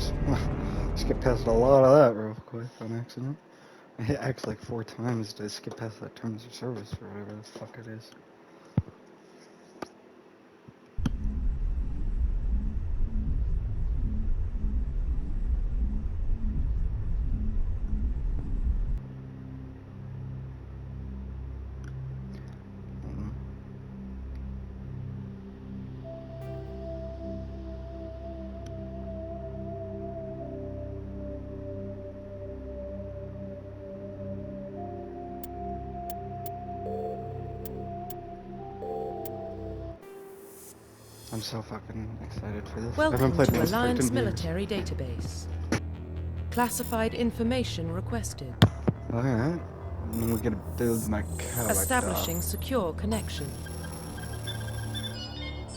reserves. Skip past a lot of that real quick on accident. I hit X like 4 times to skip past that terms of service or whatever the fuck it is. I'm so fucking excited for this. I haven't Welcome played to Mass Effect in Alliance years. Military Database. Classified information requested. Alright. And then we gotta build my character. Establishing secure connection.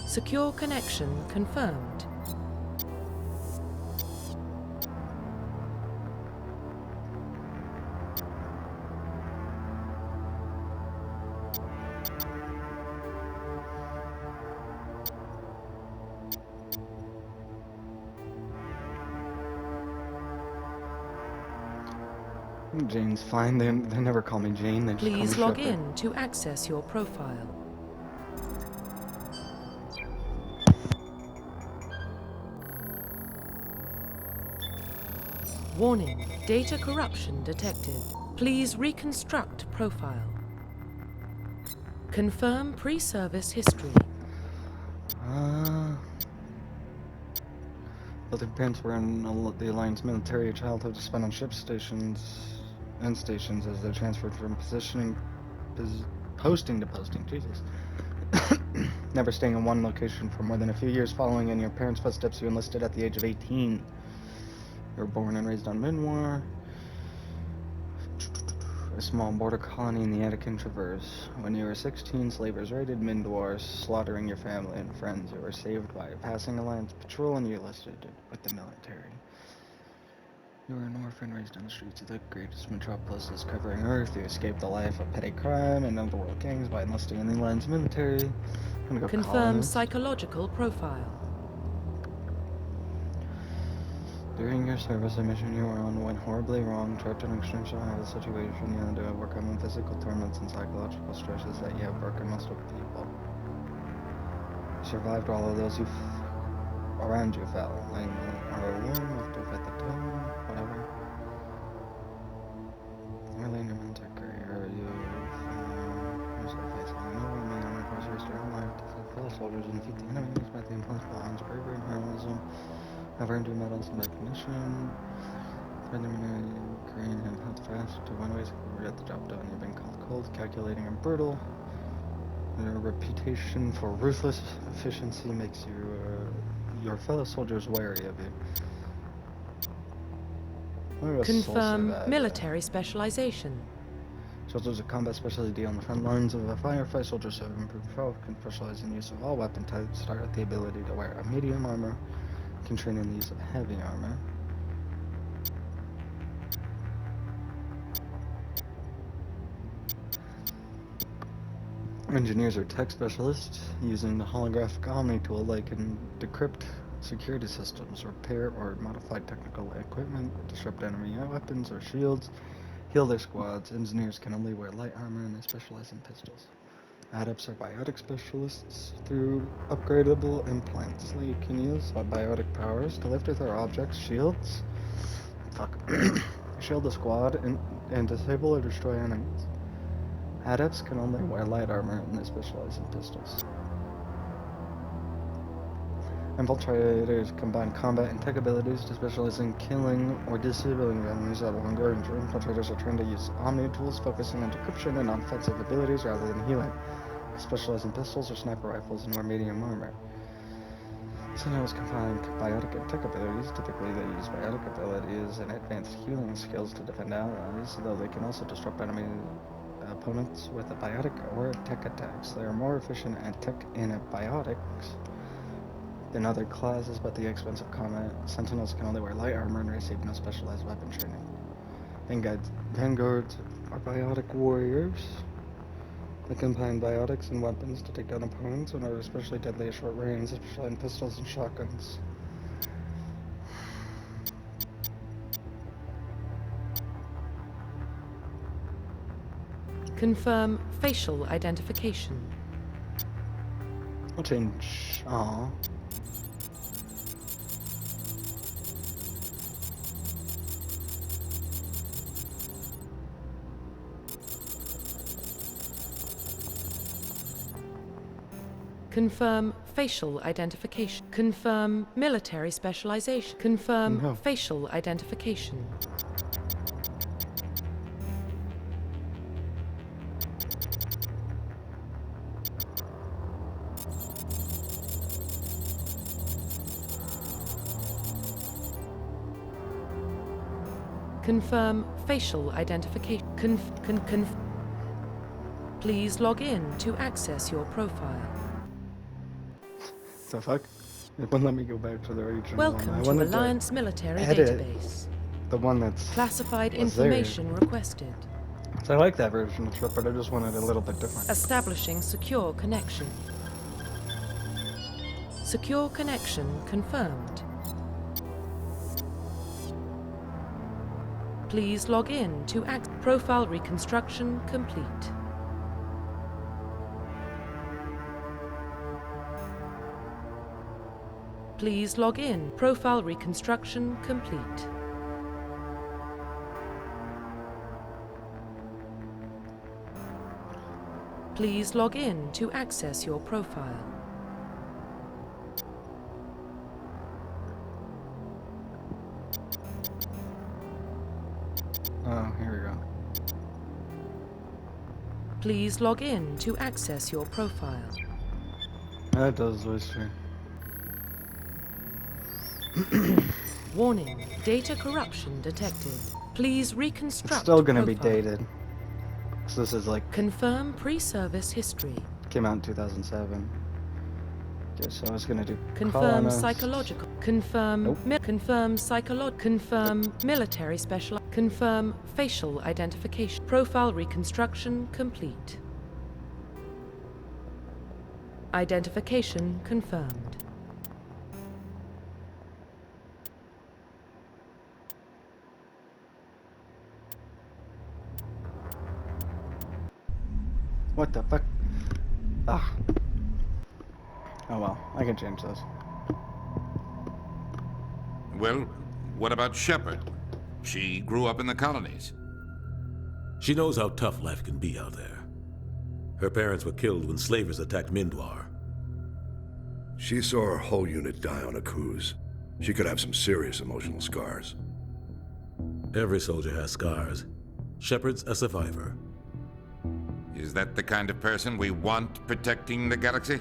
Secure connection confirmed. Jane's fine. They never call me Jane. They just call me Please log Shepard. in to access your profile. Warning, data corruption detected. Please reconstruct profile. Confirm pre-service history. Both their parents were in the Alliance military. Childhood spent on ship stations and stations as they transferred from posting to posting. Jesus. Never staying in one location for more than a few years. Following in your parents' footsteps, you enlisted at the age of 18. You were born and raised on Minoir, a small border colony in the Attican Traverse. When you were 16, slavers raided Mindor, slaughtering your family and friends. You were saved by a passing Alliance patrol and you enlisted with the military. You were an orphan raised on the streets of the greatest metropolises covering Earth. You escaped the life of petty crime and underworld gangs by enlisting in the Alliance military. I'm gonna go Confirm colonist. psychological profile. During your service, a mission you were on went horribly wrong. Trapped in an extreme situation, you had to overcome the physical torments and psychological stresses that you have broken most of people. You survived all of those around you fell. Lying are alone, left to fight the tone, whatever. Early in your military career, you've yourself facing no one man armed forces your own life to save fellow soldiers and defeat the enemy despite the impossible odds of bravery and heroism. I've earned you medals and recognition. Preliminary Korean have held fast to one ways to get the job done. You've been called cold, calculating, and brutal. Your reputation for ruthless efficiency makes your fellow soldiers wary of you. Confirm military specialization. Soldiers of combat specialty on the front lines of a firefight. Soldiers have improved health, can specialize in use of all weapon types, start with the ability to wear a medium armor, can train in the use of heavy armor. Engineers or tech specialists using the holographic Omni tool, they can decrypt security systems, repair or modify technical equipment, disrupt enemy weapons or shields, heal their squads. Engineers can only wear light armor and they specialize in pistols. Adepts are biotic specialists through upgradable implants. They can use biotic powers to lift with their objects, shields, shield a squad, and disable or destroy enemies. Adepts can only wear light armor and they specialize in pistols. Infiltrators combine combat and tech abilities to specialize in killing or disabling enemies at longer range. Infiltrators are trained to use Omni tools, focusing on decryption and offensive abilities rather than healing. They specialize in pistols or sniper rifles and wear medium armor. Sentinels combine biotic and tech abilities. Typically, they use biotic abilities and advanced healing skills to defend allies, though they can also disrupt enemy opponents with a biotic or tech attacks. They are more efficient at tech and at biotics than other classes, but at the expense of combat. Sentinels can only wear light armor and receive no specialized weapon training. Vanguards are biotic warriors. They combine biotics and weapons to take down opponents and are especially deadly at short range, especially in pistols and shotguns. Confirm facial identification. I'll change. Aw. Confirm facial identification. Confirm military specialization. Confirm No. facial identification. Confirm facial identification. Please log in to access your profile. The fuck? It wouldn't let me go back to the original one. Welcome I to wanted Alliance Military edit Database. the one that's Classified was there. information requested. So I like that version of Trip, but I just wanted a little bit different. Establishing secure connection. Secure connection confirmed. Please log in to profile reconstruction complete. Please log in. Profile reconstruction complete. Please log in to access your profile. Oh, here we go. Please log in to access your profile. That does voice tree. Warning, data corruption detected. Please reconstruct It's still gonna be profile. dated. So this is like, Confirm pre-service history. came out in 2007. Okay, so I was gonna do Confirm colonist. psychological. Confirm. Nope. Confirm psychological. Confirm military special. Confirm facial identification. Profile reconstruction complete. Identification confirmed. What the fuck? Ah. Oh well, I can change this. Well, what about Shepard? She grew up in the colonies. She knows how tough life can be out there. Her parents were killed when slavers attacked Mindwar. She saw her whole unit die on a cruise. She could have some serious emotional scars. Every soldier has scars. Shepard's a survivor. Is that the kind of person we want protecting the galaxy?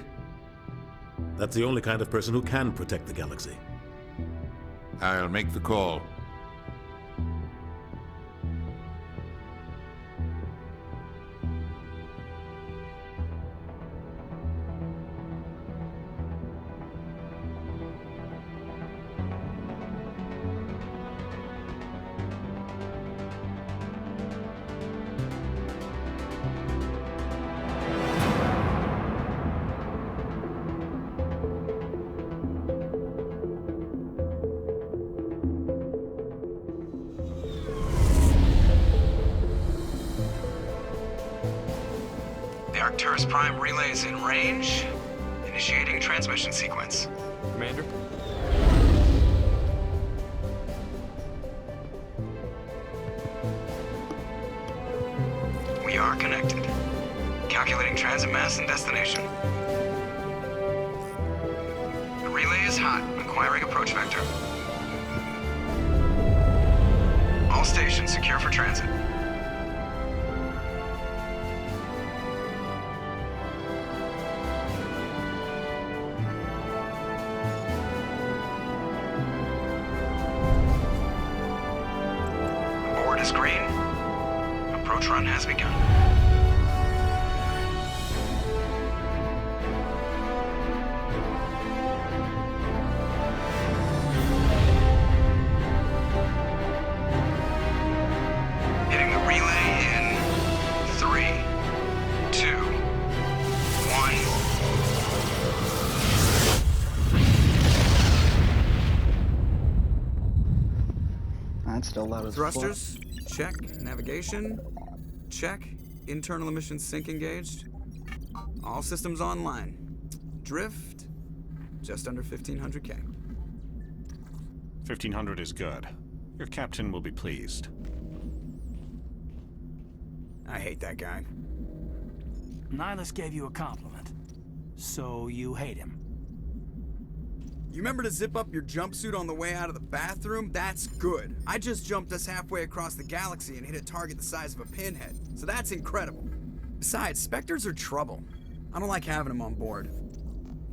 That's the only kind of person who can protect the galaxy. I'll make the call. The Arcturus Prime relay is in range. Initiating transmission sequence. Commander? We are connected. Calculating transit mass and destination. The relay is hot, acquiring approach vector. All stations secure for transit. Board is green. Approach run has begun. Hitting the relay in 3, 2, 1. That's still loud as fuck. Thrusters? Check. Navigation? Check. Internal emissions sync engaged. All systems online. Drift, just under 1500K. 1500 is good. Your captain will be pleased. I hate that guy. Nihilus gave you a compliment. So you hate him. You remember to zip up your jumpsuit on the way out of the bathroom? That's good. I just jumped us halfway across the galaxy and hit a target the size of a pinhead. So that's incredible. Besides, Spectres are trouble. I don't like having them on board.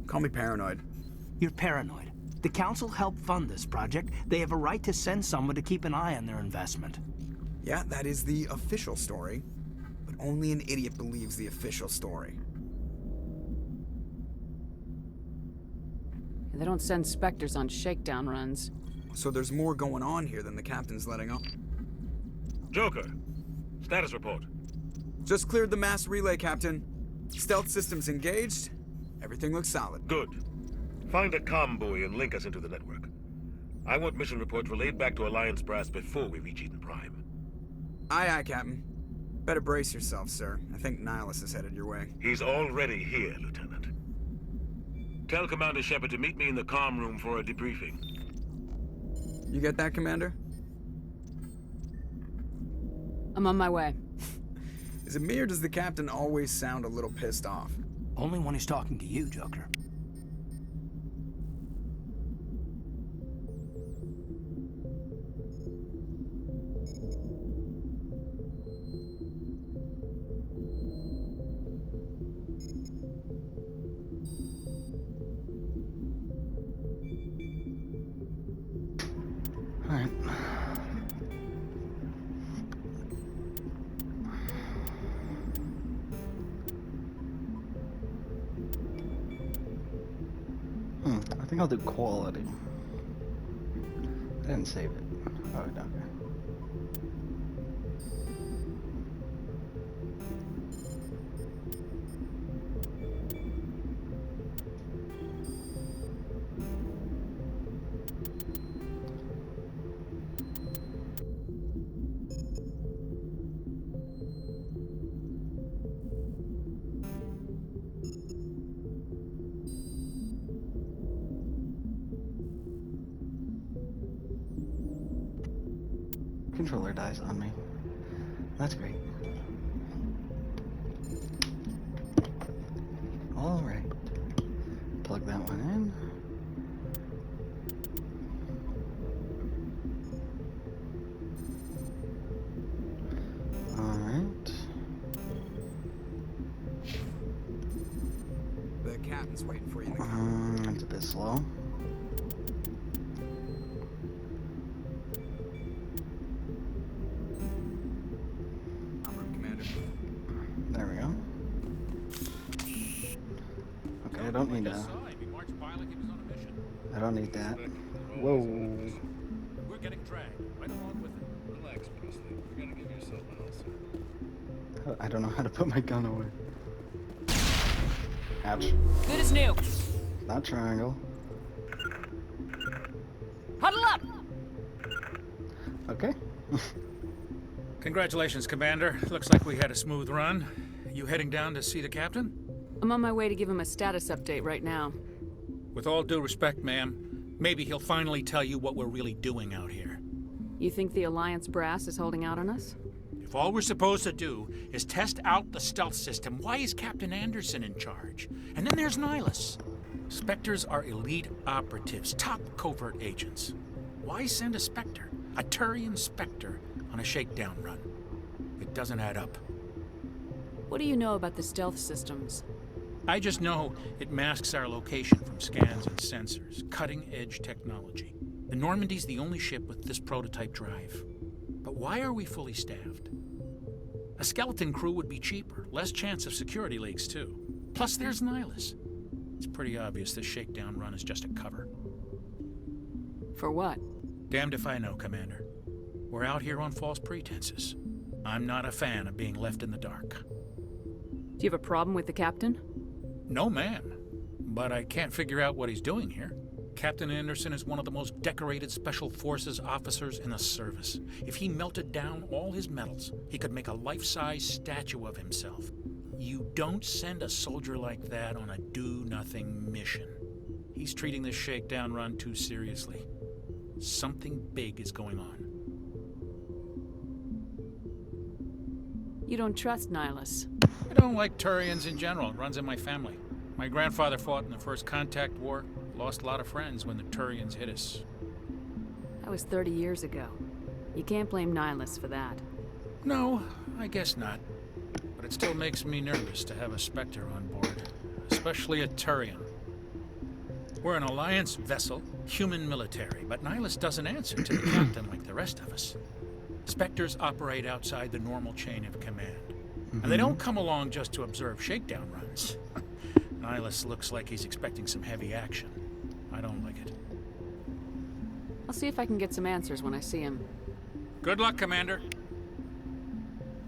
Call me paranoid. You're paranoid. The Council helped fund this project. They have a right to send someone to keep an eye on their investment. Yeah, that is the official story. But only an idiot believes the official story. They don't send Spectres on shakedown runs. So there's more going on here than the captain's letting on. Joker, status report. Just cleared the mass relay, Captain. Stealth systems engaged. Everything looks solid. Good. Find a comm buoy and link us into the network. I want mission reports relayed back to Alliance Brass before we reach Eden Prime. Aye, aye, Captain. Better brace yourself, sir. I think Nihilus is headed your way. He's already here, Lieutenant. Tell Commander Shepard to meet me in the comm room for a debriefing. You get that, Commander? I'm on my way. Is it me or does the Captain always sound a little pissed off? Only when he's talking to you, Joker. Alright. I think I'll do quality. I didn't save it. Oh, okay. Controller dies on me. That's great. Alright. Plug that one in. Alright. The Captain's waiting for you in the It's a bit slow. There we go. Okay, I don't need that. I don't need that. Whoa. We're getting dragged right along with it. Relax, Presley. You're gonna give yourself an ulcer. I don't know how to put my gun away. Ouch. Good as new. Not triangle. Huddle up! Okay. Congratulations, Commander. Looks like we had a smooth run. You heading down to see the captain? I'm on my way to give him a status update right now. With all due respect, ma'am, maybe he'll finally tell you what we're really doing out here. You think the Alliance brass is holding out on us? If all we're supposed to do is test out the stealth system, why is Captain Anderson in charge? And then there's Nihilus. Spectres are elite operatives, top covert agents. Why send a Spectre, a Turian Spectre, on a shakedown run? It doesn't add up. What do you know about the stealth systems? I just know it masks our location from scans and sensors. Cutting-edge technology. The Normandy's the only ship with this prototype drive. But why are we fully staffed? A skeleton crew would be cheaper, less chance of security leaks too. Plus there's Nihilus. It's pretty obvious this shakedown run is just a cover. For what? Damned if I know, Commander. We're out here on false pretenses. I'm not a fan of being left in the dark. Do you have a problem with the captain? No, ma'am. But I can't figure out what he's doing here. Captain Anderson is one of the most decorated Special Forces officers in the service. If he melted down all his medals, he could make a life-size statue of himself. You don't send a soldier like that on a do-nothing mission. He's treating this shakedown run too seriously. Something big is going on. You don't trust Nihilus? I don't like Turians in general. It runs in my family. My grandfather fought in the First Contact War. Lost a lot of friends when the Turians hit us. That was 30 years ago. You can't blame Nihilus for that. No, I guess not. But it still makes me nervous to have a Spectre on board. Especially a Turian. We're an Alliance vessel, human military, but Nihilus doesn't answer to the captain like the rest of us. Spectres operate outside the normal chain of command. And they don't come along just to observe shakedown runs. Nihilus looks like he's expecting some heavy action. I don't like it. I'll see if I can get some answers when I see him. Good luck, Commander.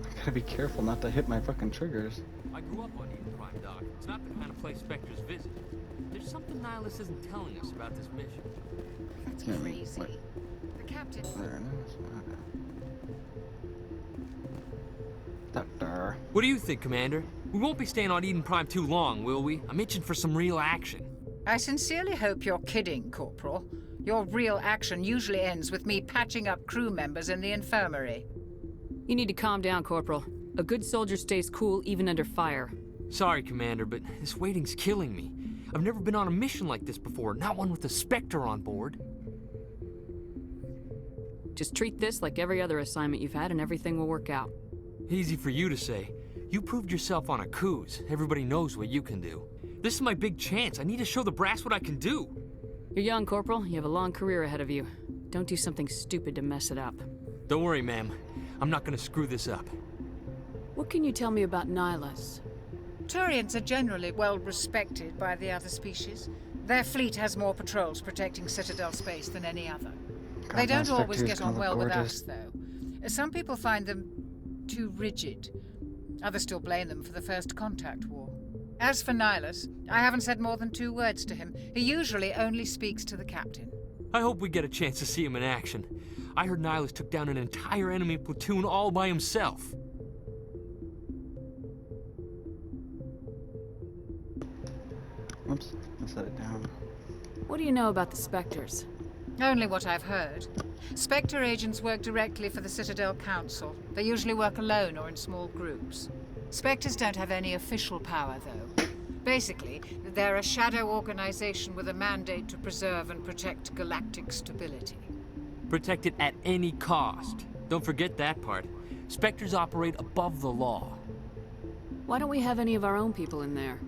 I gotta be careful not to hit my fucking triggers. I grew up on Eden Prime, Doc. It's not the kind of place Spectres visit. There's something Nihilus isn't telling us about this mission. That's crazy. Wait. The captain... There it is. Doctor. What do you think, Commander? We won't be staying on Eden Prime too long, will we? I'm itching for some real action. I sincerely hope you're kidding, Corporal. Your real action usually ends with me patching up crew members in the infirmary. You need to calm down, Corporal. A good soldier stays cool even under fire. Sorry, Commander, but this waiting's killing me. I've never been on a mission like this before, not one with a Spectre on board. Just treat this like every other assignment you've had and everything will work out. Easy for you to say. You proved yourself on a cruise. Everybody knows what you can do. This is my big chance. I need to show the brass what I can do. You're young, Corporal. You have a long career ahead of you. Don't do something stupid to mess it up. Don't worry, ma'am. I'm not gonna screw this up. What can you tell me about Nihilus? Turians are generally well respected by the other species. Their fleet has more patrols protecting Citadel space than any other. They don't always get on well with us, though. Some people find them too rigid. Others still blame them for the First Contact War. As for Nihilus, I haven't said more than 2 words to him. He usually only speaks to the captain. I hope we get a chance to see him in action. I heard Nihilus took down an entire enemy platoon all by himself. Oops, I set it down. What do you know about the Spectres? Only what I've heard. Spectre agents work directly for the Citadel Council. They usually work alone or in small groups. Spectres don't have any official power, though. Basically, they're a shadow organization with a mandate to preserve and protect galactic stability. Protect it at any cost. Don't forget that part. Spectres operate above the law. Why don't we have any of our own people in there?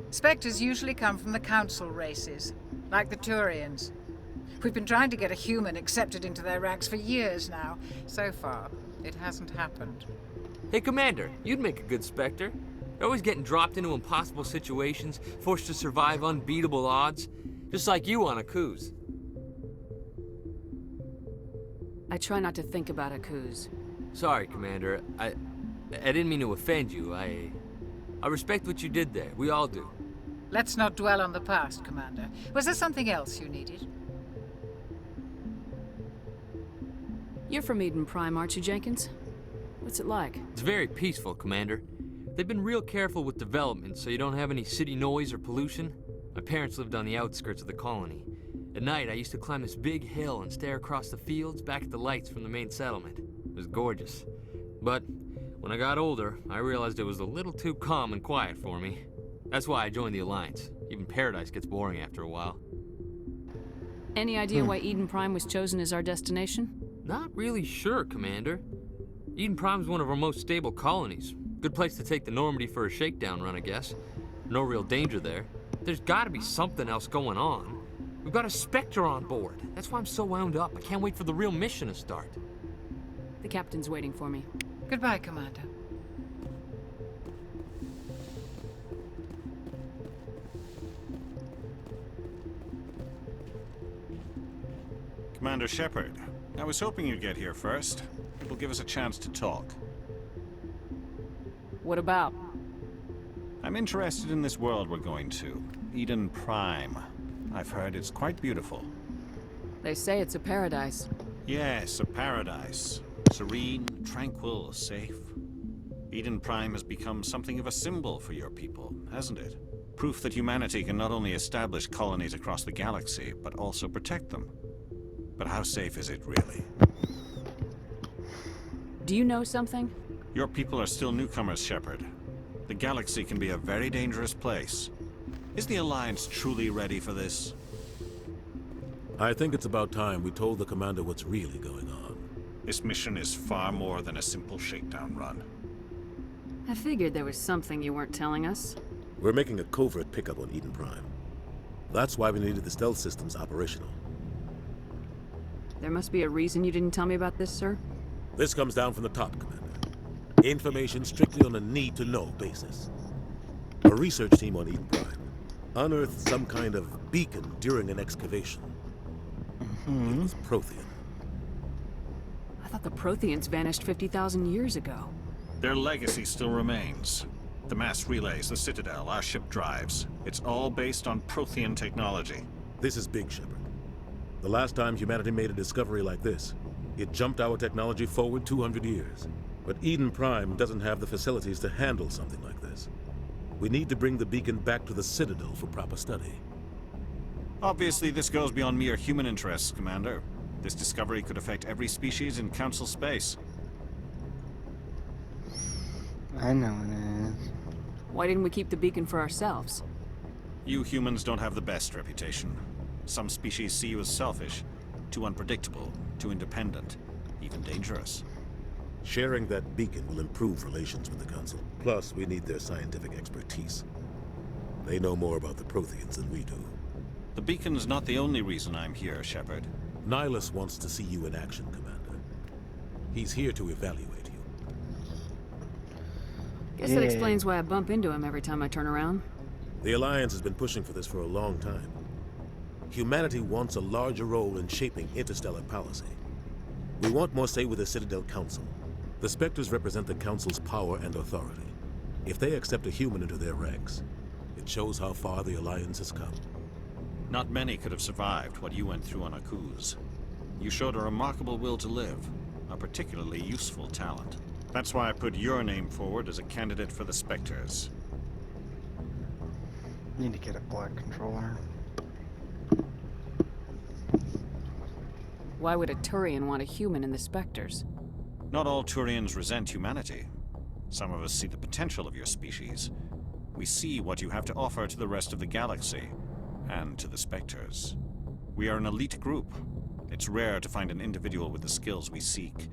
Spectres usually come from the Council races, like the Turians. We've been trying to get a human accepted into their ranks for years now. So far, it hasn't happened. Hey, Commander, you'd make a good Spectre. You're always getting dropped into impossible situations, forced to survive unbeatable odds. Just like you on a cruise. I try not to think about Akuz. Sorry, Commander. I didn't mean to offend you. I respect what you did there. We all do. Let's not dwell on the past, Commander. Was there something else you needed? You're from Eden Prime, aren't you, Jenkins? What's it like? It's very peaceful, Commander. They've been real careful with development so you don't have any city noise or pollution. My parents lived on the outskirts of the colony. At night, I used to climb this big hill and stare across the fields back at the lights from the main settlement. It was gorgeous. But when I got older, I realized it was a little too calm and quiet for me. That's why I joined the Alliance. Even Paradise gets boring after a while. Any idea why Eden Prime was chosen as our destination? Not really sure, Commander. Eden Prime's one of our most stable colonies. Good place to take the Normandy for a shakedown run, I guess. No real danger there. There's gotta be something else going on. We've got a Spectre on board. That's why I'm so wound up. I can't wait for the real mission to start. The captain's waiting for me. Goodbye, Commander. Commander Shepard, I was hoping you'd get here first. It will give us a chance to talk. What about? I'm interested in this world we're going to, Eden Prime. I've heard it's quite beautiful. They say it's a paradise. Yes, a paradise. Serene, tranquil, safe. Eden Prime has become something of a symbol for your people, hasn't it? Proof that humanity can not only establish colonies across the galaxy, but also protect them. But how safe is it, really? Do you know something? Your people are still newcomers, Shepard. The galaxy can be a very dangerous place. Is the Alliance truly ready for this? I think it's about time we told the Commander what's really going on. This mission is far more than a simple shakedown run. I figured there was something you weren't telling us. We're making a covert pickup on Eden Prime. That's why we needed the stealth systems operational. There must be a reason you didn't tell me about this, sir? This comes down from the top, Commander. Information strictly on a need-to-know basis. A research team on Eden Prime unearthed some kind of beacon during an excavation. It was Prothean. I thought the Protheans vanished 50,000 years ago. Their legacy still remains. The mass relays, the Citadel, our ship drives. It's all based on Prothean technology. This is big, Shepard. The last time humanity made a discovery like this, it jumped our technology forward 200 years. But Eden Prime doesn't have the facilities to handle something like this. We need to bring the beacon back to the Citadel for proper study. Obviously, this goes beyond mere human interests, Commander. This discovery could affect every species in Council space. I know it is. Why didn't we keep the beacon for ourselves? You humans don't have the best reputation. Some species see you as selfish, too unpredictable, too independent, even dangerous. Sharing that beacon will improve relations with the Council. Plus, we need their scientific expertise. They know more about the Protheans than we do. The beacon's not the only reason I'm here, Shepard. Nihilus wants to see you in action, Commander. He's here to evaluate you. Guess that explains why I bump into him every time I turn around. The Alliance has been pushing for this for a long time. Humanity wants a larger role in shaping interstellar policy. We want more say with the Citadel Council. The Spectres represent the Council's power and authority. If they accept a human into their ranks, it shows how far the Alliance has come. Not many could have survived what you went through on Akuz. You showed a remarkable will to live, a particularly useful talent. That's why I put your name forward as a candidate for the Spectres. Need to get a black controller. Why would a Turian want a human in the Spectres? Not all Turians resent humanity. Some of us see the potential of your species. We see what you have to offer to the rest of the galaxy, and to the Spectres. We are an elite group. It's rare to find an individual with the skills we seek.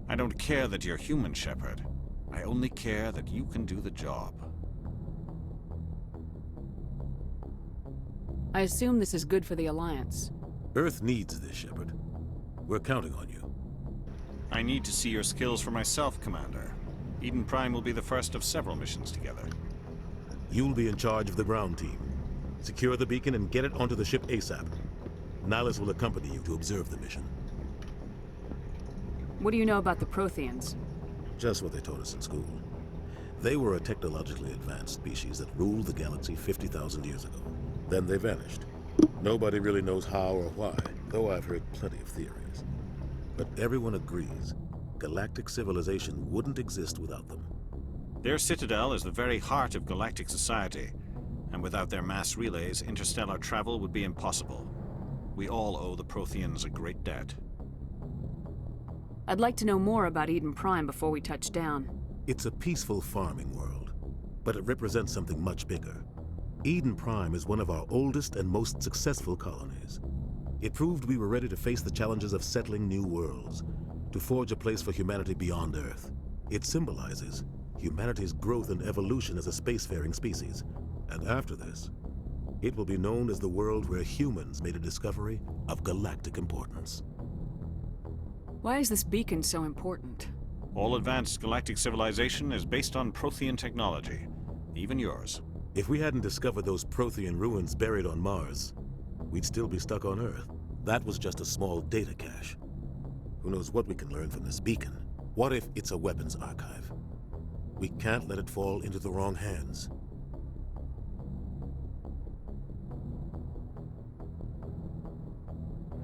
I don't care that you're human, Shepard. I only care that you can do the job. I assume this is good for the Alliance. Earth needs this, Shepard. We're counting on you. I need to see your skills for myself, Commander. Eden Prime will be the first of several missions together. You'll be in charge of the ground team. Secure the beacon and get it onto the ship ASAP. Nihilus will accompany you to observe the mission. What do you know about the Protheans? Just what they taught us in school. They were a technologically advanced species that ruled the galaxy 50,000 years ago. Then they vanished. Nobody really knows how or why, though I've heard plenty of theories. But everyone agrees, galactic civilization wouldn't exist without them. Their citadel is the very heart of galactic society, and without their mass relays, interstellar travel would be impossible. We all owe the Protheans a great debt. I'd like to know more about Eden Prime before we touch down. It's a peaceful farming world, but it represents something much bigger. Eden Prime is one of our oldest and most successful colonies. It proved we were ready to face the challenges of settling new worlds, to forge a place for humanity beyond Earth. It symbolizes humanity's growth and evolution as a spacefaring species. And after this, it will be known as the world where humans made a discovery of galactic importance. Why is this beacon so important? All advanced galactic civilization is based on Prothean technology, even yours. If we hadn't discovered those Prothean ruins buried on Mars, we'd still be stuck on Earth. That was just a small data cache. Who knows what we can learn from this beacon? What if it's a weapons archive? We can't let it fall into the wrong hands.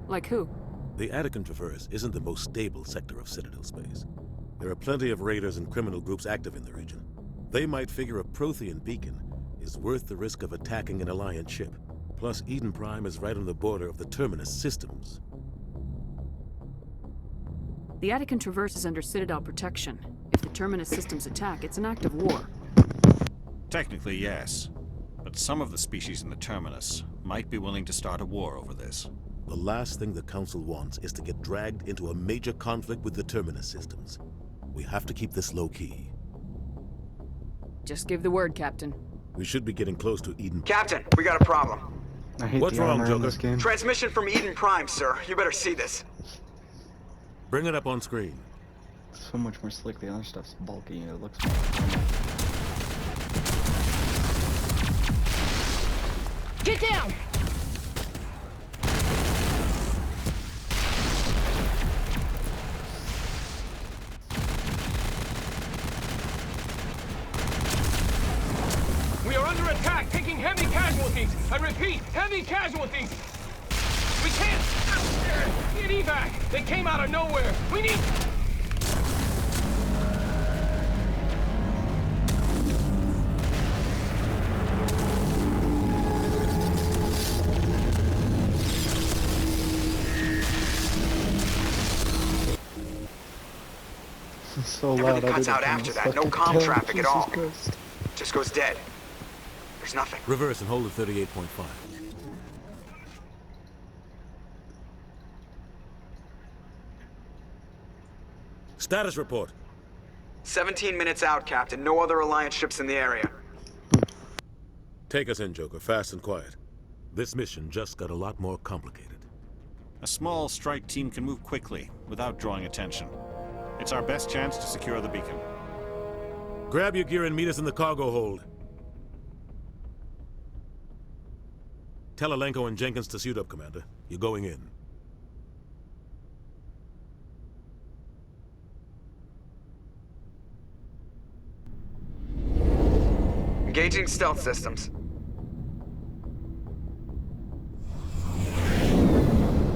Like who? The Attican Traverse isn't the most stable sector of Citadel space. There are plenty of raiders and criminal groups active in the region. They might figure a Prothean beacon is worth the risk of attacking an Alliance ship. Plus, Eden Prime is right on the border of the Terminus systems. The Attican Traverse is under Citadel protection. If the Terminus systems attack, it's an act of war. Technically, yes. But some of the species in the Terminus might be willing to start a war over this. The last thing the Council wants is to get dragged into a major conflict with the Terminus systems. We have to keep this low-key. Just give the word, Captain. We should be getting close to Eden. Captain, we got a problem. I hate What's the wrong, armor in Joker? this game. Transmission from Eden Prime, sir. You better see this. Bring it up on screen. So much more slick. The other stuff's bulky. It looks. Get down! We are under attack, taking heavy casualties. I repeat, heavy casualties. We can't get evac. They came out of nowhere. We need. It's so loud. Everything cuts out after that. No comm traffic at all. Christ. Just goes dead. There's nothing. Reverse and hold at 38.5. Status report. 17 minutes out, Captain. No other Alliance ships in the area. Take us in, Joker, fast and quiet. This mission just got a lot more complicated. A small strike team can move quickly, without drawing attention. It's our best chance to secure the beacon. Grab your gear and meet us in the cargo hold. Tell Alenko and Jenkins to suit up, Commander. You're going in. Engaging stealth systems.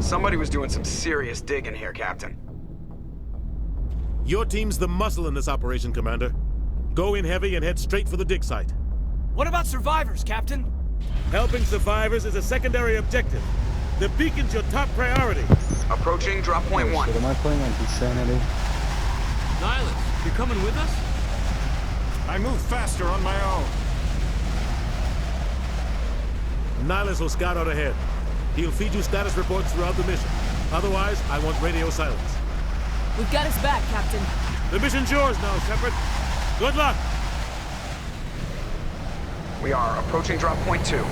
Somebody was doing some serious digging here, Captain. Your team's the muscle in this operation, Commander. Go in heavy and head straight for the dig site. What about survivors, Captain? Helping survivors is a secondary objective. The beacon's your top priority. Approaching drop point 1. Shit, am I playing like Insanity? Nihilus, you coming with us? I move faster on my own. Nihilus will scout out ahead. He'll feed you status reports throughout the mission. Otherwise, I want radio silence. We've got his back, Captain. The mission's yours now, Shepard. Good luck! We are approaching drop point 2.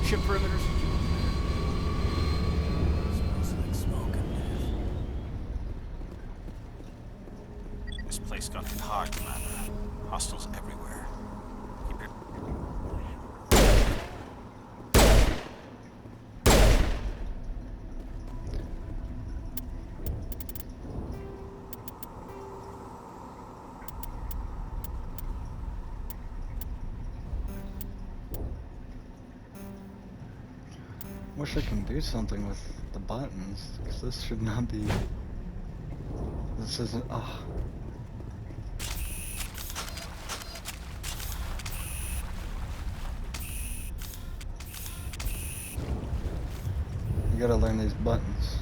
Ship perimeter secure. Smells like smoke and death. This place got hit hard, Commander. Hostiles everywhere. Keep your... Wish I can do something with the buttons, because this should not be. This isn't. Ah. You gotta learn these buttons.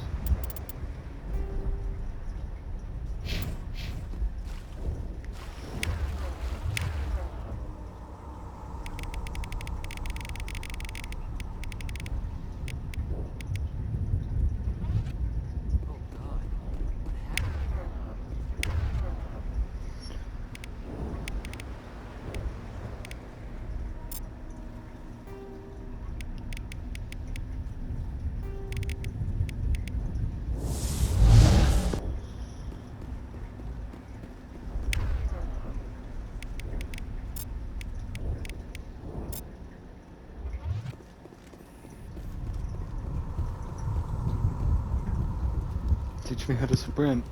Teach me how to sprint.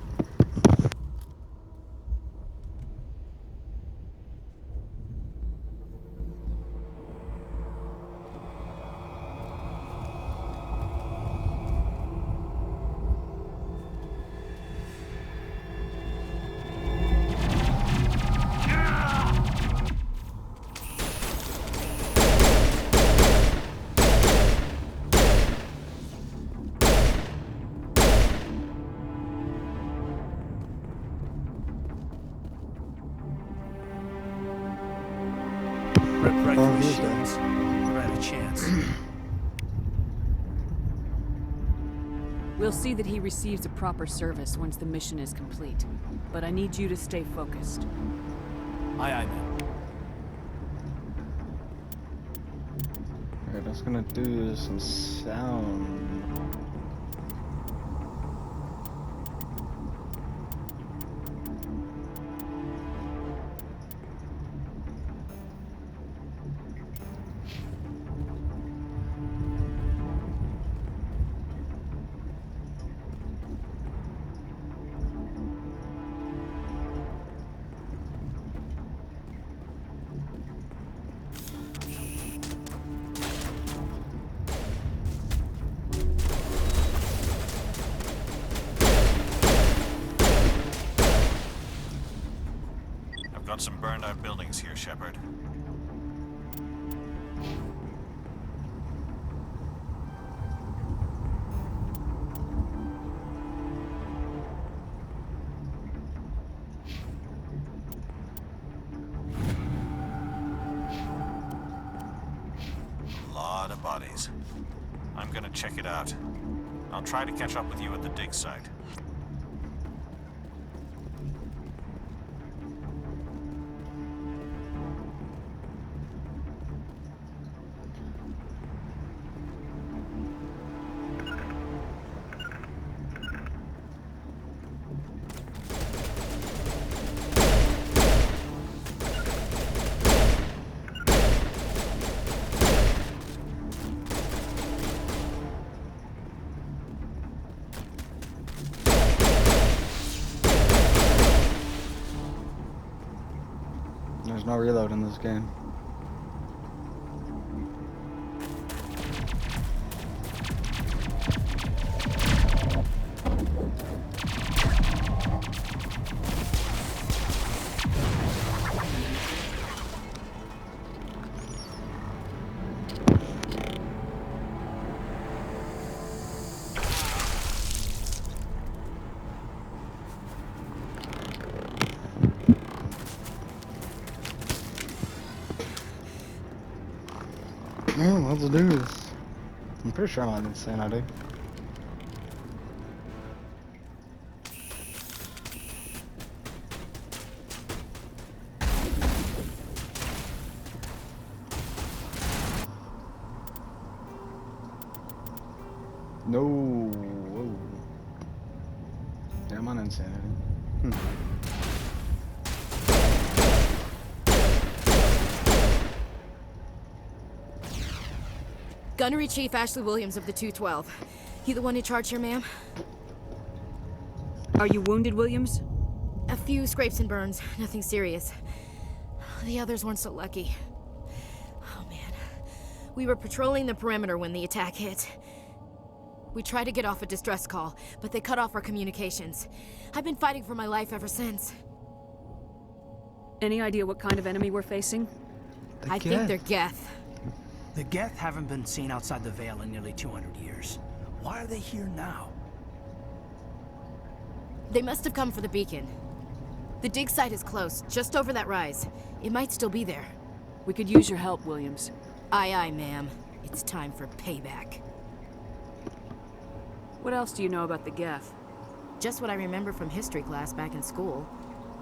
We'll see that he receives a proper service once the mission is complete. But I need you to stay focused. Aye, aye, ma'am. Alright, that's gonna do some sound. Got some burned out buildings here, Shepard. A lot of bodies. I'm gonna check it out. I'll try to catch up with you at the dig site. There's no reload in this game. Let's do this. I'm pretty sure I'm on insanity. No. Whoa. Yeah, I'm on insanity. Gunnery Chief Ashley Williams of the 212. You the one in charge here, ma'am? Are you wounded, Williams? A few scrapes and burns, nothing serious. The others weren't so lucky. Oh man. We were patrolling the perimeter when the attack hit. We tried to get off a distress call, but they cut off our communications. I've been fighting for my life ever since. Any idea what kind of enemy we're facing? I think they're Geth. The Geth haven't been seen outside the Veil in nearly 200 years. Why are they here now? They must have come for the beacon. The dig site is close, just over that rise. It might still be there. We could use your help, Williams. Aye, aye, ma'am. It's time for payback. What else do you know about the Geth? Just what I remember from history class back in school.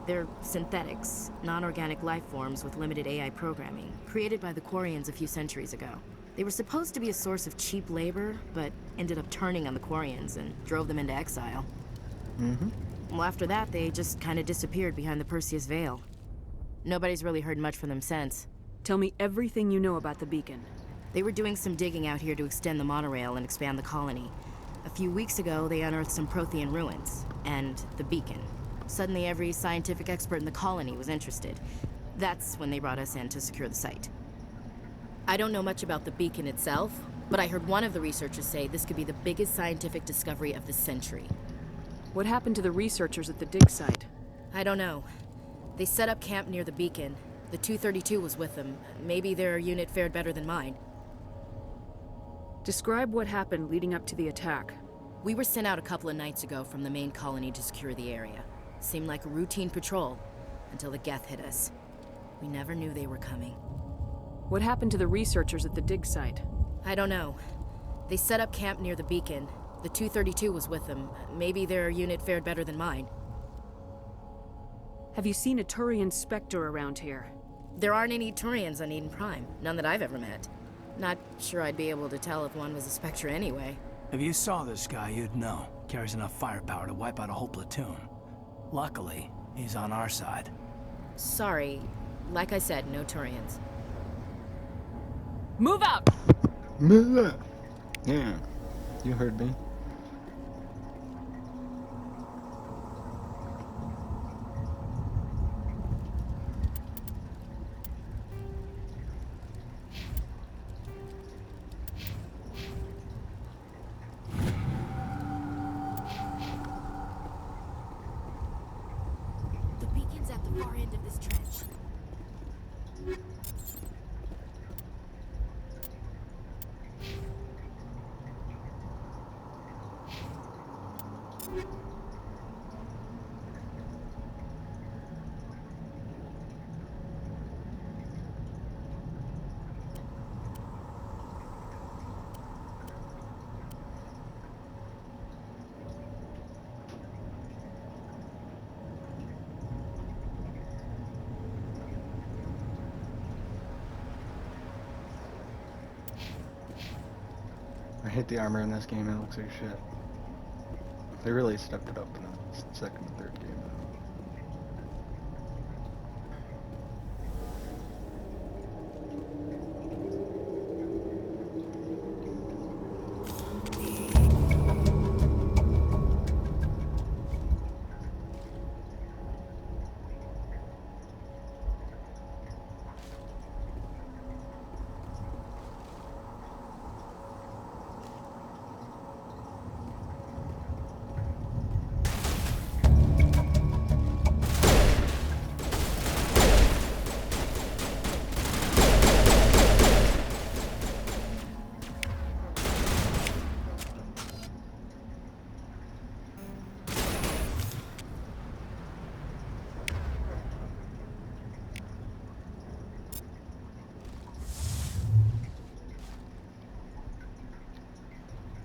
They're synthetics, non-organic life forms with limited AI programming, created by the Quarians a few centuries ago. They were supposed to be a source of cheap labor, but ended up turning on the Quarians and drove them into exile. Well, after that, they just kind of disappeared behind the Perseus Veil. Nobody's really heard much from them since. Tell me everything you know about the beacon. They were doing some digging out here to extend the monorail and expand the colony. A few weeks ago, they unearthed some Prothean ruins, and the beacon. Suddenly, every scientific expert in the colony was interested. That's when they brought us in to secure the site. I don't know much about the beacon itself, but I heard one of the researchers say this could be the biggest scientific discovery of the century. What happened to the researchers at the dig site? I don't know. They set up camp near the beacon. The 232 was with them. Maybe their unit fared better than mine. Describe what happened leading up to the attack. We were sent out a couple of nights ago from the main colony to secure the area. Seemed like a routine patrol, until the Geth hit us. We never knew they were coming. What happened to the researchers at the dig site? I don't know. They set up camp near the beacon. The 232 was with them. Maybe their unit fared better than mine. Have you seen a Turian Spectre around here? There aren't any Turians on Eden Prime. None that I've ever met. Not sure I'd be able to tell if one was a Spectre anyway. If you saw this guy, you'd know. Carries enough firepower to wipe out a whole platoon. Luckily, he's on our side. Sorry. Like I said, no Turians. Move out! Move out! Yeah, you heard me. The beacon's at the far end of this trench. I hate the armor in this game, it looks like shit. They really stepped it up in the second and third game.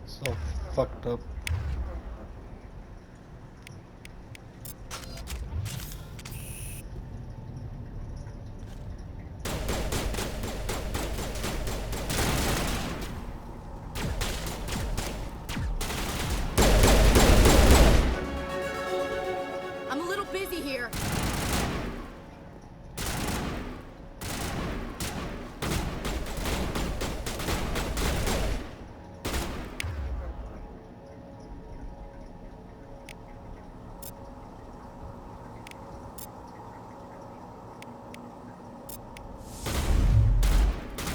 So fucked up. I'm a little busy here.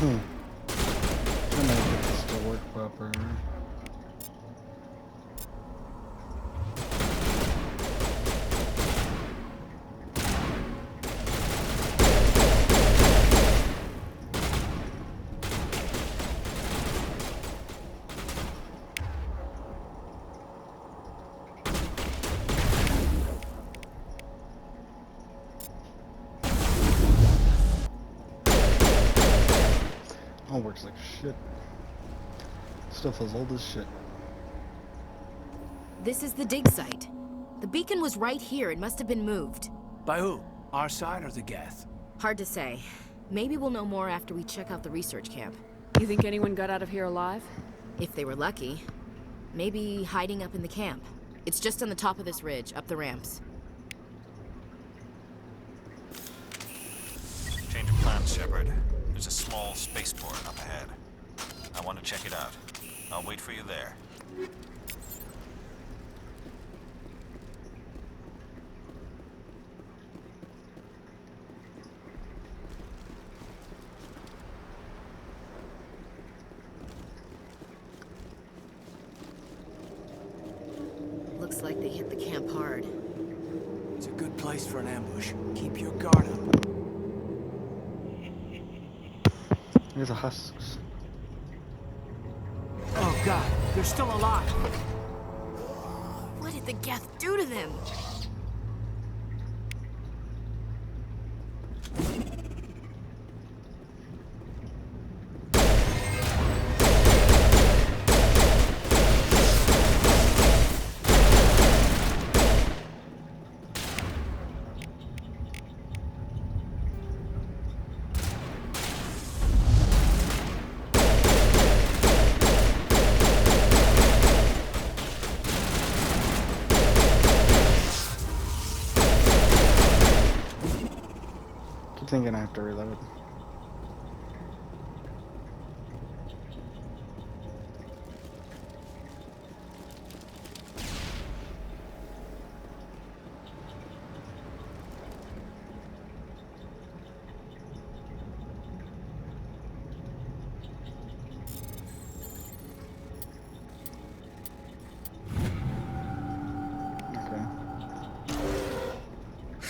I'm gonna get this to work proper. All works like shit. Stuff is old as shit. This is the dig site. The beacon was right here. It must have been moved. By who? Our side or the Geth? Hard to say. Maybe we'll know more after we check out the research camp. You think anyone got out of here alive? If they were lucky. Maybe hiding up in the camp. It's just on the top of this ridge, up the ramps. Change of plans, Shepard. There's a small spaceport up ahead. I want to check it out. I'll wait for you there. Looks like they hit the camp hard. It's a good place for an ambush. Keep your guard up. There's a husks. Oh god, they're still alive. What did the Geth do to them? thinking I have to reload.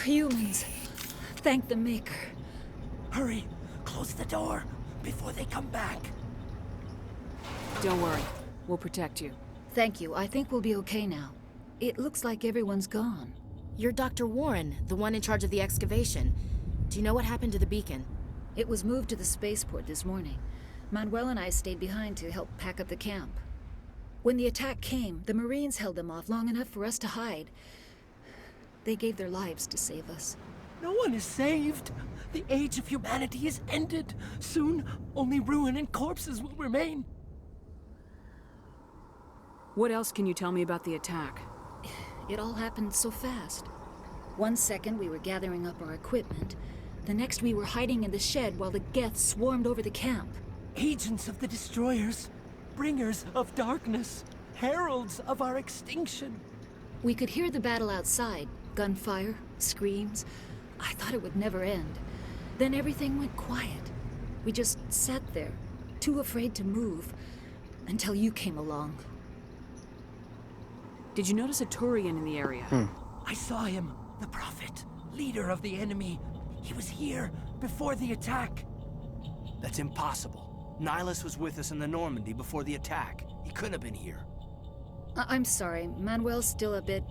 Humans. Thank the Maker. Hurry! Close the door before they come back. Don't worry. We'll protect you. Thank you. I think we'll be okay now. It looks like everyone's gone. You're Dr. Warren, the one in charge of the excavation. Do you know what happened to the beacon? It was moved to the spaceport this morning. Manuel and I stayed behind to help pack up the camp. When the attack came, the Marines held them off long enough for us to hide. They gave their lives to save us. No one is saved. The age of humanity is ended. Soon, only ruin and corpses will remain. What else can you tell me about the attack? It all happened so fast. 1 second we were gathering up our equipment. The next we were hiding in the shed while the Geth swarmed over the camp. Agents of the Destroyers. Bringers of darkness. Heralds of our extinction. We could hear the battle outside. Gunfire, screams. I thought it would never end. Then everything went quiet. We just sat there, too afraid to move, until you came along. Did you notice a Turian in the area? I saw him, the Prophet, leader of the enemy. He was here before the attack. That's impossible. Nihilus was with us in the Normandy before the attack. He couldn't have been here. I'm sorry, Manuel's still a bit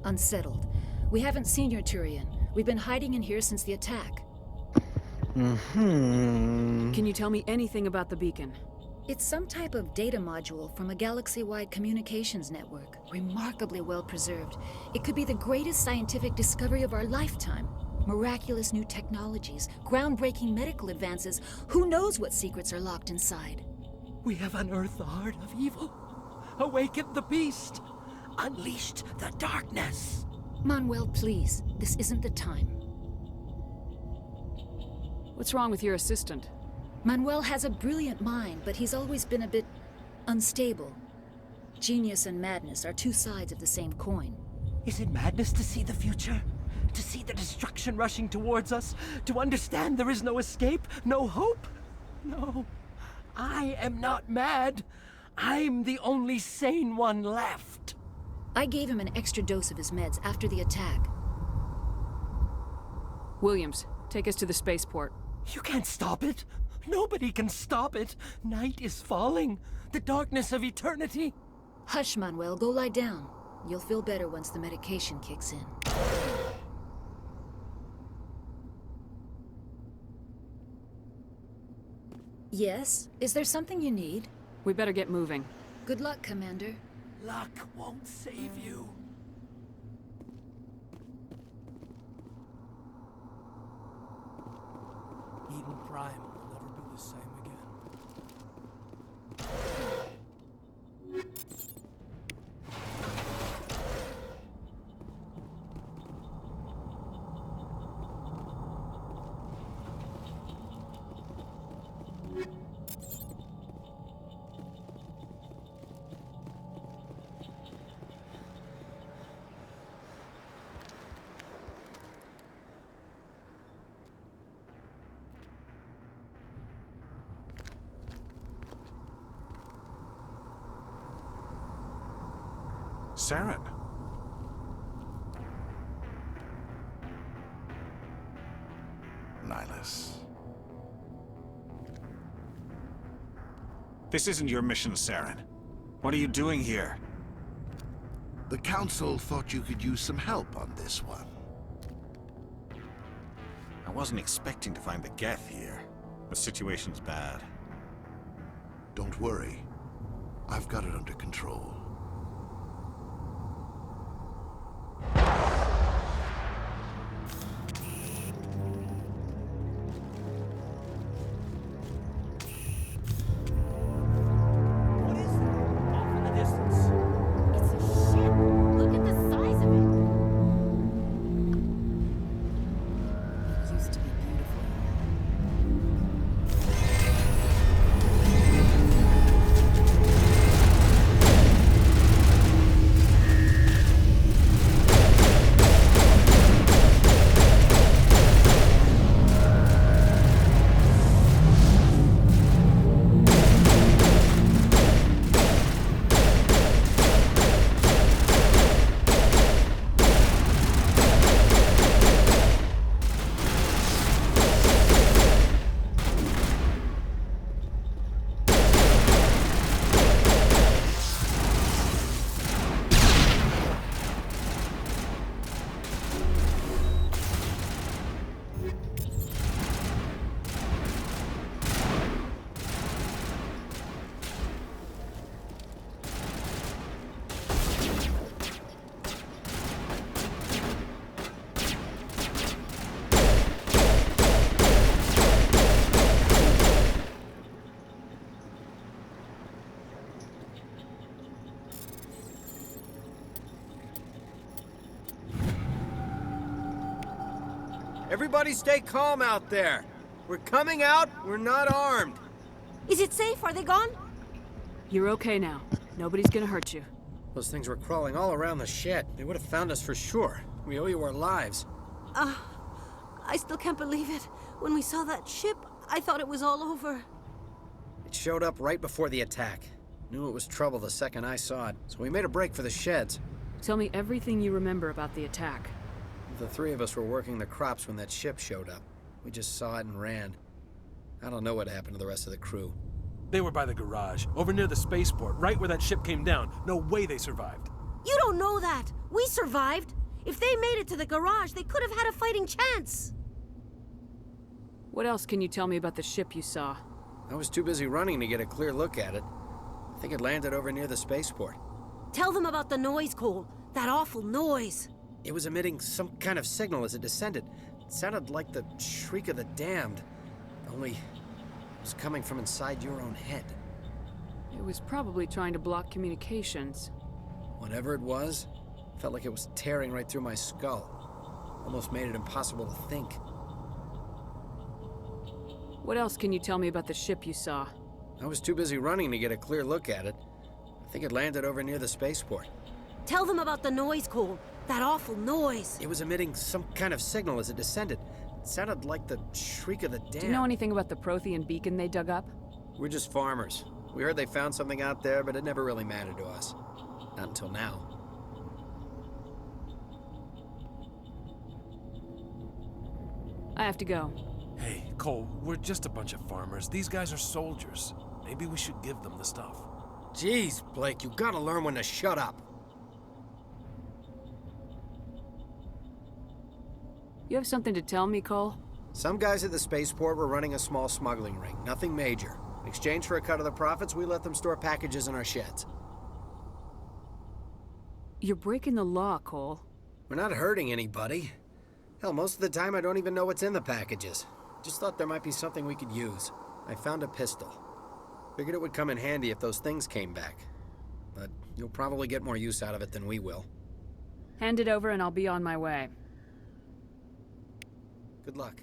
unsettled. We haven't seen your Turian. We've been hiding in here since the attack. Can you tell me anything about the beacon? It's some type of data module from a galaxy-wide communications network. Remarkably well preserved. It could be the greatest scientific discovery of our lifetime. Miraculous new technologies, groundbreaking medical advances. Who knows what secrets are locked inside? We have unearthed the heart of evil. Awakened the beast. Unleashed the darkness. Manuel, please. This isn't the time. What's wrong with your assistant? Manuel has a brilliant mind, but he's always been a bit unstable. Genius and madness are two sides of the same coin. Is it madness to see the future? To see the destruction rushing towards us? To understand there is no escape? No hope? No. I am not mad. I'm the only sane one left. I gave him an extra dose of his meds after the attack. Williams, take us to the spaceport. You can't stop it. Nobody can stop it. Night is falling. The darkness of eternity. Hush, Manuel. Go lie down. You'll feel better once the medication kicks in. Yes? Is there something you need? We better get moving. Good luck, Commander. Luck won't save you. Eden Prime will never be the same again. Saren. Nihilus. This isn't your mission, Saren. What are you doing here? The Council thought you could use some help on this one. I wasn't expecting to find the Geth here. The situation's bad. Don't worry. I've got it under control. Everybody stay calm out there. We're coming out, we're not armed. Is it safe? Are they gone? You're okay now. Nobody's gonna hurt you. Those things were crawling all around the shed. They would have found us for sure. We owe you our lives. I still can't believe it. When we saw that ship, I thought it was all over. It showed up right before the attack. Knew it was trouble the second I saw it, so we made a break for the sheds. Tell me everything you remember about the attack. The three of us were working the crops when that ship showed up. We just saw it and ran. I don't know what happened to the rest of the crew. They were by the garage, over near the spaceport, right where that ship came down. No way they survived. You don't know that. We survived. If they made it to the garage, they could have had a fighting chance. What else can you tell me about the ship you saw? I was too busy running to get a clear look at it. I think it landed over near the spaceport. Tell them about the noise, Cole. That awful noise. It was emitting some kind of signal as it descended. It sounded like the shriek of the damned. Only it was coming from inside your own head. It was probably trying to block communications. Whatever it was, felt like it was tearing right through my skull. Almost made it impossible to think. What else can you tell me about the ship you saw? I was too busy running to get a clear look at it. I think it landed over near the spaceport. Tell them about the noise, Cole. That awful noise. It was emitting some kind of signal as it descended. It sounded like the shriek of the damned. Do you know anything about the Prothean beacon they dug up? We're just farmers. We heard they found something out there, but it never really mattered to us. Not until now. I have to go. Hey, Cole, we're just a bunch of farmers. These guys are soldiers. Maybe we should give them the stuff. Jeez, Blake, you gotta learn when to shut up. You have something to tell me, Cole? Some guys at the spaceport were running a small smuggling ring. Nothing major. In exchange for a cut of the profits, we let them store packages in our sheds. You're breaking the law, Cole. We're not hurting anybody. Hell, most of the time I don't even know what's in the packages. Just thought there might be something we could use. I found a pistol. Figured it would come in handy if those things came back. But you'll probably get more use out of it than we will. Hand it over and I'll be on my way. Good luck.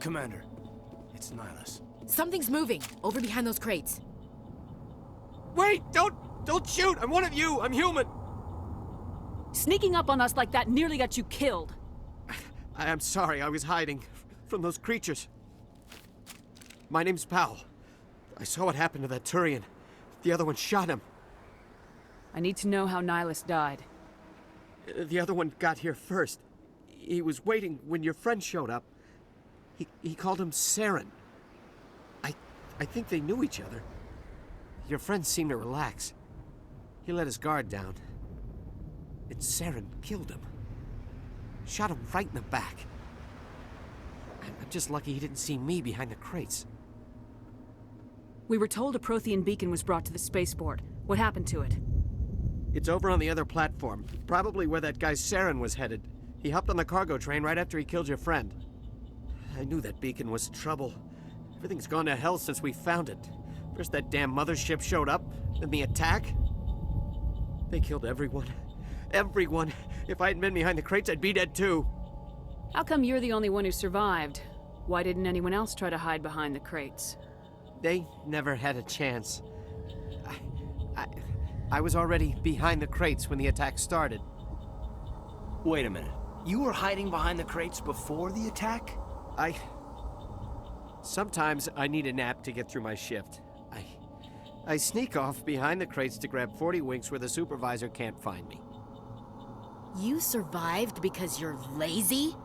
Commander, it's Nihilus. Something's moving, over behind those crates. Wait! Don't shoot! I'm one of you! I'm human! Sneaking up on us like that nearly got you killed. I am sorry, I was hiding from those creatures. My name's Powell. I saw what happened to that Turian. The other one shot him. I need to know how Nihilus died. The other one got here first. He was waiting when your friend showed up. He called him Saren. I think they knew each other. Your friend seemed to relax. He let his guard down. And Saren killed him. Shot him right in the back. I'm just lucky he didn't see me behind the crates. We were told a Prothean beacon was brought to the spaceport. What happened to it? It's over on the other platform. Probably where that guy Saren was headed. He hopped on the cargo train right after he killed your friend. I knew that beacon was trouble. Everything's gone to hell since we found it. First that damn mothership showed up, then the attack. They killed everyone. Everyone. If I hadn't been behind the crates, I'd be dead too. How come you're the only one who survived? Why didn't anyone else try to hide behind the crates? They never had a chance. I was already behind the crates when the attack started. Wait a minute. You were hiding behind the crates before the attack? Sometimes I need a nap to get through my shift. I sneak off behind the crates to grab 40 winks where the supervisor can't find me. You survived because you're lazy?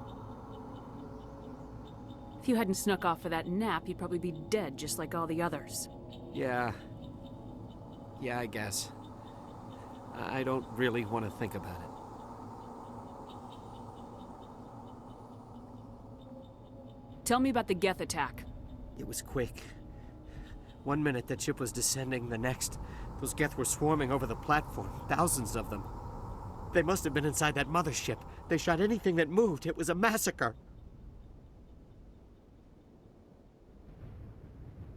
If you hadn't snuck off for that nap, you'd probably be dead just like all the others. Yeah, I guess. I don't really want to think about it. Tell me about the Geth attack. It was quick. 1 minute the ship was descending, the next, those Geth were swarming over the platform, thousands of them. They must have been inside that mothership. They shot anything that moved. It was a massacre.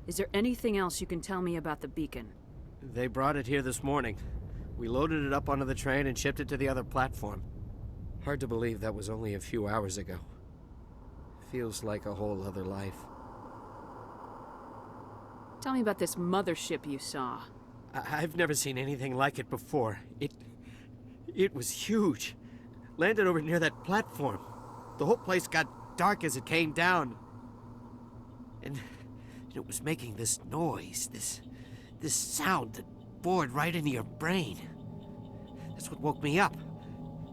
Is there anything else you can tell me about the beacon? They brought it here this morning. We loaded it up onto the train and shipped it to the other platform. Hard to believe that was only a few hours ago. Feels like a whole other life. Tell me about this mothership you saw. I've never seen anything like it before. It was huge. Landed over near that platform. The whole place got dark as it came down. And it was making this noise, this sound that bored right into your brain. That's what woke me up.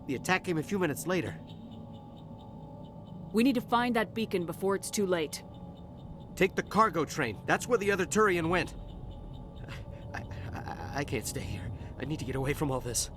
The attack came a few minutes later. We need to find that beacon before it's too late. Take the cargo train. That's where the other Turian went. I can't stay here. I need to get away from all this.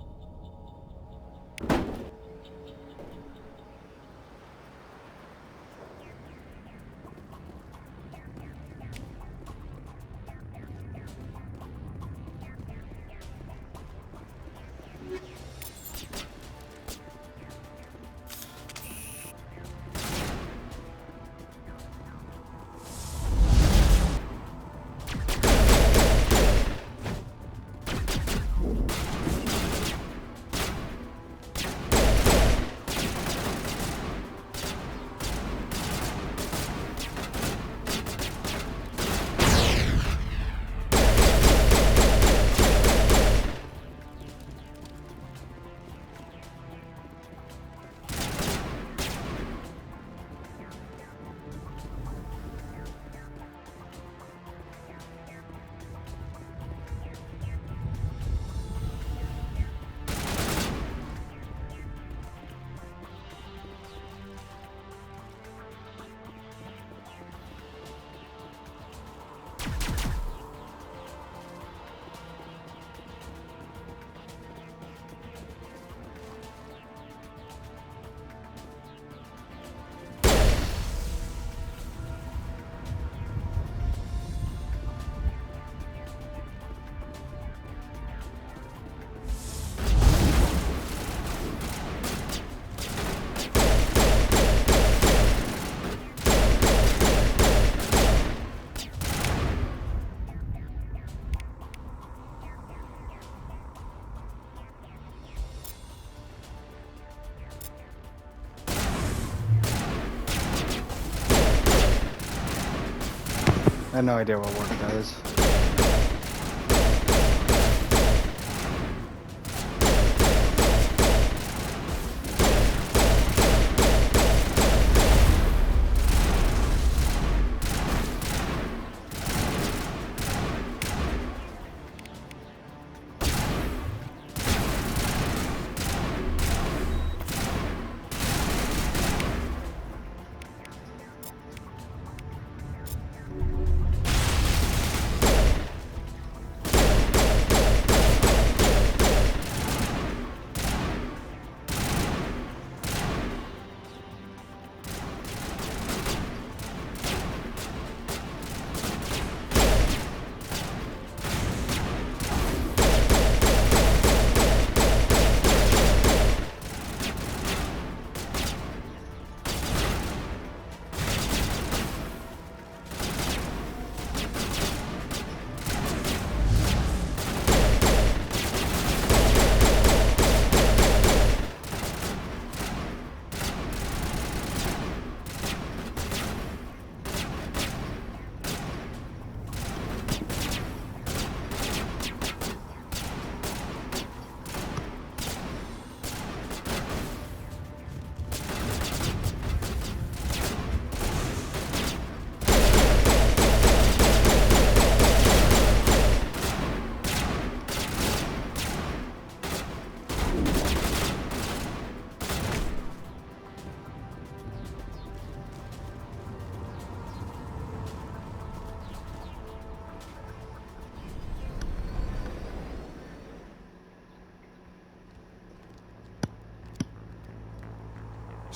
I have no idea what work that is.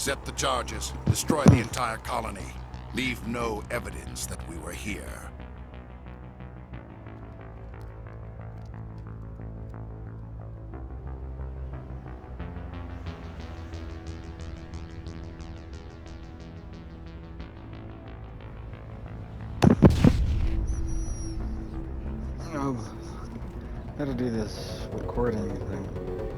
Accept the charges. Destroy the entire colony. Leave no evidence that we were here. Oh, how to do this recording thing.